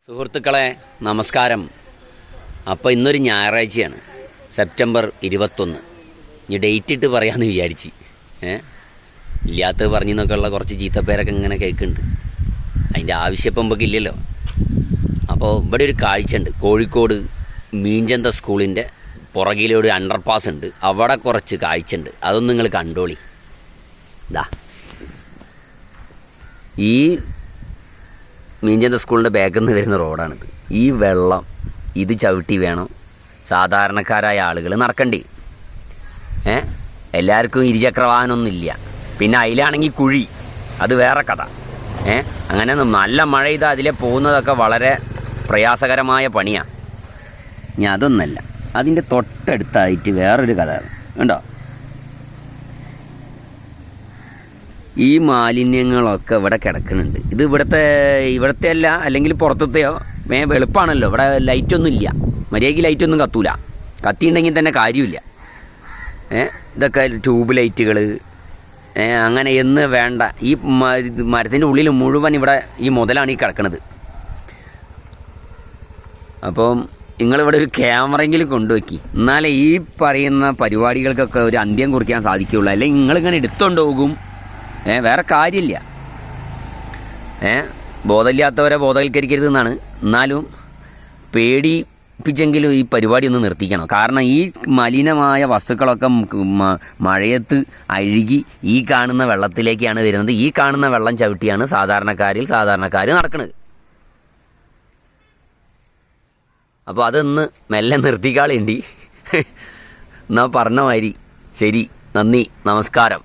സുഹൃത്തുക്കളെ നമസ്കാരം. അപ്പോൾ ഇന്നൊരു ഞായറാഴ്ചയാണ്, സെപ്റ്റംബർ 21. ഇനി ഡേറ്റ് ഇട്ട് പറയാമെന്ന് വിചാരിച്ച് ഇല്ലാത്തത് പറഞ്ഞെന്നൊക്കെയുള്ള കുറച്ച് ചീത്തപ്പേരൊക്കെ ഇങ്ങനെ കേൾക്കുന്നുണ്ട്. അതിൻ്റെ ആവശ്യം ഇപ്പം നമുക്ക് ഇല്ലല്ലോ. അപ്പോൾ ഇവിടെ ഒരു കാഴ്ച ഉണ്ട്. കോഴിക്കോട് മീൻചന്ത സ്കൂളിൻ്റെ പുറകിലെ ഒരു അണ്ടർപാസ് ഉണ്ട്. അവിടെ കുറച്ച് കാഴ്ച ഉണ്ട്. അതൊന്നും നിങ്ങൾ കണ്ടോളി. ഇതാ ഈ മീൻചന്ത സ്കൂളിൻ്റെ ബാക്കിൽ നിന്ന് വരുന്ന റോഡാണിത്. ഈ വെള്ളം ഇത് ചവിട്ടി വേണം സാധാരണക്കാരായ ആളുകൾ നടക്കണ്ടേ. എല്ലാവർക്കും ഇരുചക്ര വാഹനമൊന്നുമില്ല. പിന്നെ അതിലാണെങ്കിൽ കുഴി, അത് വേറെ കഥ. അങ്ങനെ നല്ല മഴ ചെയ്താൽ അതിലെ പോകുന്നതൊക്കെ വളരെ പ്രയാസകരമായ പണിയാണ്. ഇനി അതൊന്നല്ല, അതിൻ്റെ തൊട്ടടുത്തായിട്ട് വേറൊരു കഥ ഉണ്ടോ. ഈ മാലിന്യങ്ങളൊക്കെ ഇവിടെ കിടക്കുന്നുണ്ട്. ഇത് ഇവിടുത്തെ അല്ല, അല്ലെങ്കിൽ പുറത്തത്തെയോ. വെളുപ്പാണല്ലോ, ഇവിടെ ലൈറ്റൊന്നും ഇല്ല. മര്യാദയ്ക്ക് ലൈറ്റൊന്നും കത്തൂല. കത്തിയുണ്ടെങ്കിൽ തന്നെ കാര്യമില്ല. ഇതൊക്കെ ട്യൂബ് ലൈറ്റുകൾ അങ്ങനെ എന്ന് വേണ്ട. ഈ മരത്തിൻ്റെ ഉള്ളിൽ മുഴുവൻ ഇവിടെ ഈ മുതലാണ് ഈ കിടക്കുന്നത്. അപ്പം നിങ്ങളിവിടെ ഒരു ക്യാമറയെങ്കിലും കൊണ്ടുവയ്ക്കി, എന്നാലേ ഈ പറയുന്ന പരിപാടികൾക്കൊക്കെ ഒരു അന്ത്യം കുറിക്കാൻ സാധിക്കുകയുള്ളൂ. അല്ലെങ്കിൽ നിങ്ങളിങ്ങനെ എടുത്തുകൊണ്ട് പോകും. വേറെ കാര്യമില്ല. ബോധമില്ലാത്തവരെ ബോധവൽക്കരിക്കരുത് എന്നാണ്. എന്നാലും പേടിപ്പിച്ചെങ്കിലും ഈ പരിപാടി ഒന്ന് നിർത്തിക്കണം. കാരണം ഈ മലിനമായ വസ്തുക്കളൊക്കെ മഴയത്ത് അഴുകി ഈ കാണുന്ന വെള്ളത്തിലേക്കാണ് വരുന്നത്. ഈ കാണുന്ന വെള്ളം ചവിട്ടിയാണ് സാധാരണക്കാർ നടക്കുന്നത്. അപ്പോൾ അതൊന്ന് മെല്ലെ നിർത്തിക്കാളേണ്ടി. എന്നാൽ പറഞ്ഞ മാതിരി ശരി. നന്ദി, നമസ്കാരം.